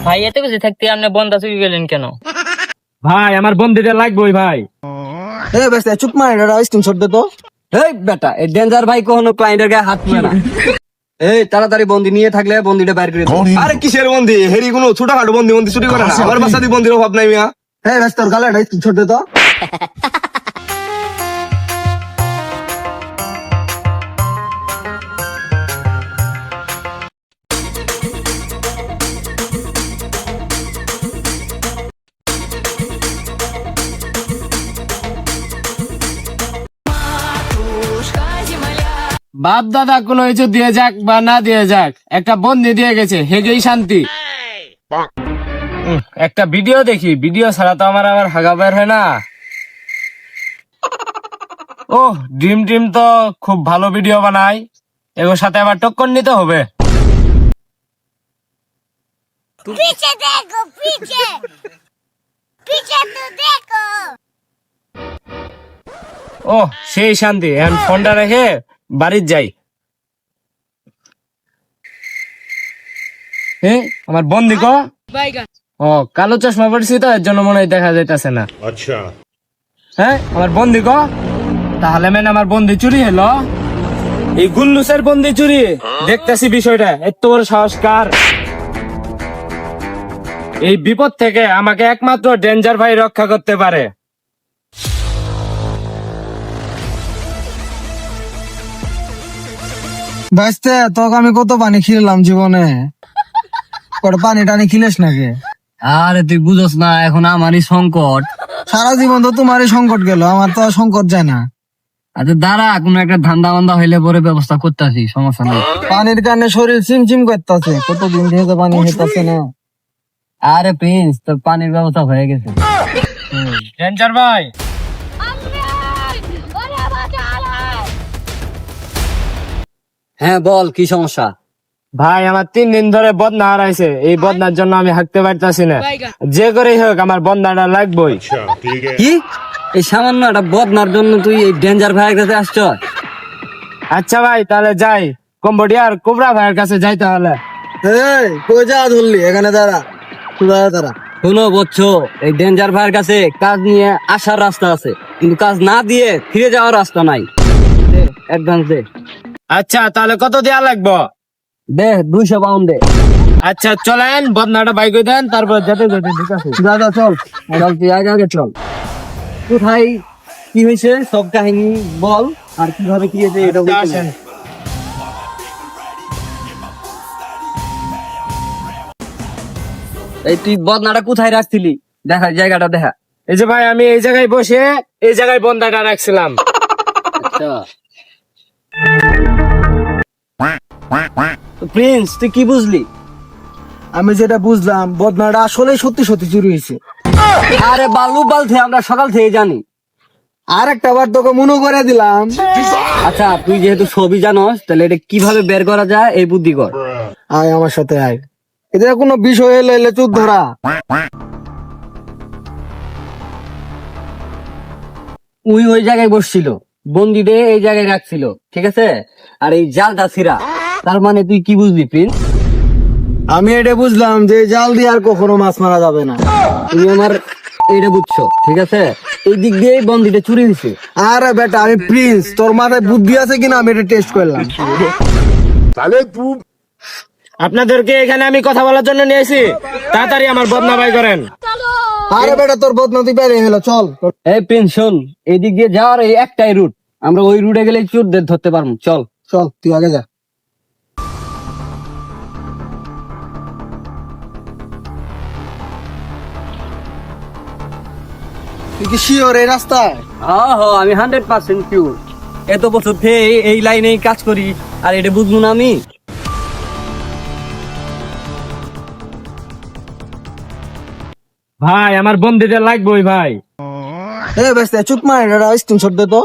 ভাই এত কিছু থাকতে আপনি বন্ধা চুরি গেলেন কেন? ভাই আমার বন্দিটা লাগবেই ভাই। বেস্ট চুপ মার, এটা স্ক্রিনশট দে তো। এই বেটা, এই ডেঞ্জার ভাই কখনো ক্লায়েন্টের গায়ে হাত তুলে না। এই তাড়াতাড়ি বন্দি নিয়ে থাকলে বন্দিটা বাইর করে দে। আরে কিসের বন্দি? হেরি কোনো ছোটখাটো বন্দি চুরি করে না। আমার বাসাতে বন্দির অভাব নাই মিয়া। এই বেস্ট তোর গালে এটা স্ক্রিনশট দে তো। বাপ দাদা কোনো কিছু দিয়ে যাক বা না দিয়ে যাক, একটা বন্দি দিয়ে গেছে, হেগেই শান্তি। একটা ভিডিও দেখি, ভিডিও ছাড়া তো আমার আবার হাগা বের হয় না। ও ড্রিম টিম তো খুব ভালো ভিডিও বানায়, এগুলোর সাথে আবার টক্কর নিতে হবে। पीछे देखो पीछे पीछे तो देखो। ও সেই শান্তি, এখন ফোনটা রেখে বাড়ির যাই। আমার বন্দি কো ও কালো চশমা পড়ছি তো, এর জন্য মনে হয় দেখা যাইতেছে না। আচ্ছা হ্যাঁ আমার বন্দি কো, তাহলে মেন আমার বন্দি চুরি হলো, এই গুল্লুসের বন্দি চুরি। দেখতেছি বিষয়টা, এত বড় সাহস কার? এই বিপদ থেকে আমাকে একমাত্র ডেঞ্জার ভাই রক্ষা করতে পারে। বেস্ট তোকে আমি কত পানি খিলাম জীবনে, কটা পানি টানি খিলেস নাকি? আরে তুই বুঝোস না, এখন আমারই সংকট। সারা জীবন তো তোমারই সংকট গেল, আমার তো আর সংকট যায় না। আচ্ছা দাঁড়া, কোনো একটা ধান্দা বান্দা হইলে পরে ব্যবস্থা করতেছি, সমস্যা নেই। পানির কারণে শরীর চিমচিম করতেছে, কতদিন থেকে তো পানি হইতেছে না। আরে প্রিন্স, তোর পানির ব্যবস্থা হয়ে গেছে। ডেঞ্জার ভাই, হ্যাঁ বল, কি সমস্যা? ভাই আমার 3 দিন ধরে বদনা হারাইছে, এই বদনার জন্য আমি হাঁটতে পারতাছি না। যে করেই হোক আমার বদনাটা লাগবেই। কি এই সামান্য একটা বদনার জন্য তুই এই ডেঞ্জার ভাইয়ের কাছে আসছ? আচ্ছা ভাই তাহলে যাই, কম্বোডিয়ার কোবরা ভাইয়ের কাছে যাই তাহলে। এই কই যা ধরলি, এখানে দাঁড়া, তুই দাঁড়া। শোনো বচ্চো, এই ডেঞ্জার ভাইয়ের কাছে কাজ নিয়ে আসার রাস্তা আছে, কিন্তু কাজ না দিয়ে ফিরে যাওয়ার রাস্তা নাই। অ্যাডভান্স দে। আচ্ছা তাহলে কত দেয়া লাগবো? দে 200 পাউন্ড দে। আচ্ছা চলেন, বদনাটা বাইক দেন, তারপর যেতে যেতে ঠিক আছে। দাদা চল। চল তুই আগে আগে চল। কোথায় কি হয়েছে সব কাহিনী বল, আর কিভাবে কি হয়েছে এটা বলতে আসেন। বল। এই তুই বদনাটা কোথায় রাখছিলি? দেখা জায়গাটা দেখা। এই যে ভাই আমি এই জায়গায় বসে এই জায়গায় বন্দাটা রাখছিলাম। প্রিন্স তুই কি বুঝলি? আমি যেটা বুঝলাম, বদনাটা আসলে সত্যি সত্যি চুরি হয়েছে। আরে বালু বালতে আমরা সকাল থেকে জানি। আর একটা বার তোকে মনে করে দিলাম। আচ্ছা তুই যেহেতু সবই জানোস, তাহলে এটা কিভাবে বের করা যায় এই বুদ্ধি কর। আয় আমার সাথে আয়, এটা কোনো বিষয় এলে এলে চুপ ধরা। ওই জায়গায় বসছিল, বন্দিদে এই জায়গায় রাখছিল, ঠিক আছে? আর এই জালটা ছিঁড়া, তার মানে তুই কি বুঝলি প্রিন্স? আমি এটা বুঝলাম যে জাল দিয়ে আর কখনো মাছ মারা যাবে না। তুমি আমার এইটা বুঝছো, ঠিক আছে? এই দিক দিয়ে বন্দিটা চুরি হয়েছে। আরে বেটা আমি প্রিন্স, তোর মাথায় বুদ্ধি আছে কিনা আমি এটা টেস্ট করলাম। আপনাদেরকে এখানে আমি কথা বলার জন্য নিয়েছি, তাড়াতাড়ি আমার বদনা বাই করেন। আরে বেটা তোর বদনা তুই বেরিয়ে গেল, চল। এই প্রিন্স শোন, এই দিক দিয়ে যাওয়ার এই একটাই রুট, আমরা ওই রুটে গেলে চোরদের ধরতে পারবো। চল চল তুই আগে যা। তুই কি শিওর এই রাস্তায়? আমি 100% শিওর। এত বছর থেকে এই লাইনে কাজ করি, আর এটা বুঝবো না আমি? ভাই আমার বন্দিটা লাগবেই ভাই। এই বেস্ট চুপ মার, এটা স্ক্রিনশট দে তো।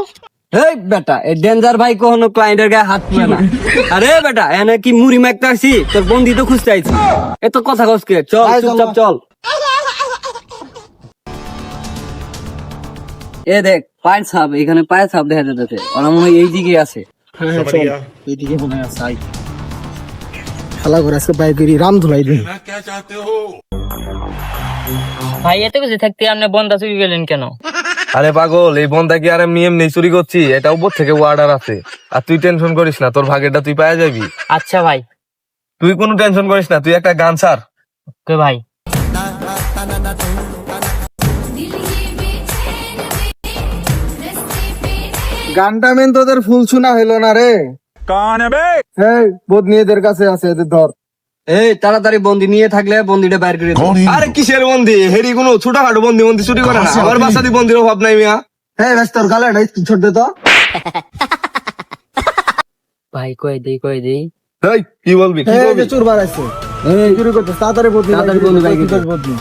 এই বেটা, এই ডেঞ্জার ভাই কখনো ক্লায়েন্টের গায়ে হাত তুলে না। আরে বেটা, এনে কি মুড়ি মাখতে আসছি? তোর বন্দি তো খুঁজতে আইছি, এত কথা কসকে। চল আয়, চুপচাপ চল। চল। এ দেখ পায়ের ছাপ, এখানে পায়ের ছাপ দেখা যাচ্ছে, ওরা মনে হয় এই দিকে আছে। হ্যাঁ চল, এইদিকে মনে হয় আছে, আয়। খেলা করে আজকে বাইক রাম ধুলাই দিন। ভাই এত কিছু থাকতে আপনি বন্ধা চুরি গেলেন কেন? আরে পাগল, এই বন্ধা কি আর আমি এমনি চুরি করছি? এটা উপর থেকে অর্ডার আছে। আর তুই টেনশন করিস না, তোর ভাগেরটা তুই পাওয়া যাবি। আচ্ছা ভাই। তুই কোনো টেনশন করিস না, তুই একটা গান ছাড়। ওকে ভাই। গানটা মেন তোদের ফুল শোনা হইলো না রে। এই বদনি এদের কাছে আছে, এদের ধর। এই তাড়াতাড়ি বন্দি নিয়ে থাকলে বন্দিটা বাইর করে দাও। আরে কিসের বন্দি? হেরি কোনো ছোটখাটো বন্দি চুরি করে না। আমার বাসাতে বন্দির অভাব নাই মিয়া। হ্যাঁ ব্যস্ত, তোর গালে একটা স্ক্রিনশট দে তো। ভাই কই দেই। এই কি বলবি? কি এই বলবি? যে চোর বাড়াইছে, এই চুরি করতে তাড়াতাড়ি বদনি, তাড়াতাড়ি বন্দি বাইর করে দাও। বদনি।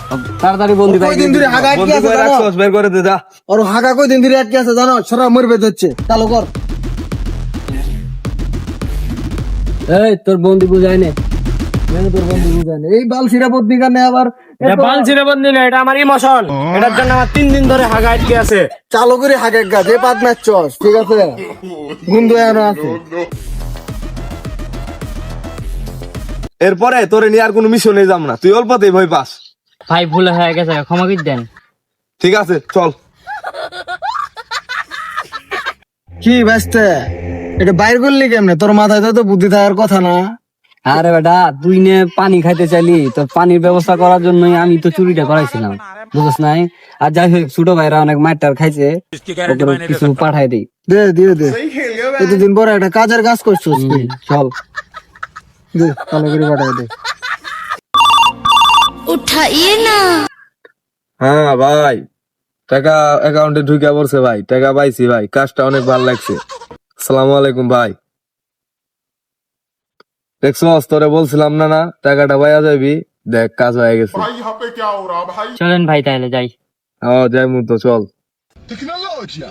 তাড়াতাড়ি বন্দি বাইর কয়দিন করে ধরে দাও। হাগা আটকে বন্দি আছে করে জানো? রাখছস, বের করে দে যা। ওর হাগা কয়দিন ধরে আটকে আছে জানো? সরা মরবে যাচ্ছে, চালু কর। এই তোর বন্দি বুঝাই নে। তোর বন্ধু বুঝায় না। এই বালছিরা বদনি কানে আবার এটা বালছিরে বন্দি না, এটা আমার ইমোশন। এটার জন্য আমার 3 দিন ধরে হাগা আটকে আছে। চালু করে হাগে গাছ এই পাত ম্যাচছস, ঠিক আছে? বন্ধু এনো আছে। এরপরে তোরে নিয়ে আর কোনো মিশনে যাম না, তুই অল্পতেই ভয় পাস। ভাই ভুল হয়ে গেছে, ক্ষমা করে দেন। ঠিক আছে চল। কি ব্যস্তে এটা বাইর করলি কেমনে? তোর মাথায় তো বুদ্ধি থাকার কথা না। আরে বেটা, তুই নে পানি খাইতে চাইলি, তোর পানির ব্যবস্থা করার জন্যই আমি তো চুরিটা করাইছিলাম, বুঝছ নাই? আর যাই হোক, ছোট ভাইরা অনেক মাইটার খাইছে, ওকে কিছু পাঠাই দিই। দে দিয়ে দে, এতদিন পরে একটা কাজের কাজ করছিস তুই। চল। দে ভালো করে পাঠাই দে। उठाइए ना। হ্যাঁ ভাই, টাকা অ্যাকাউন্টে ঢুকে পড়ছে ভাই, টাকা পাইছি ভাই, কাজটা অনেক ভালো লাগছে। আসসালামু আলাইকুম ভাই। দেখছস, তোরে বলছিলাম না না টাকাটা পাইয়া যাবি, দেখ কাজ হয়ে গেছে। চলেন ভাই তাহলে যাই। যাই মুতো চল। Tecnologia!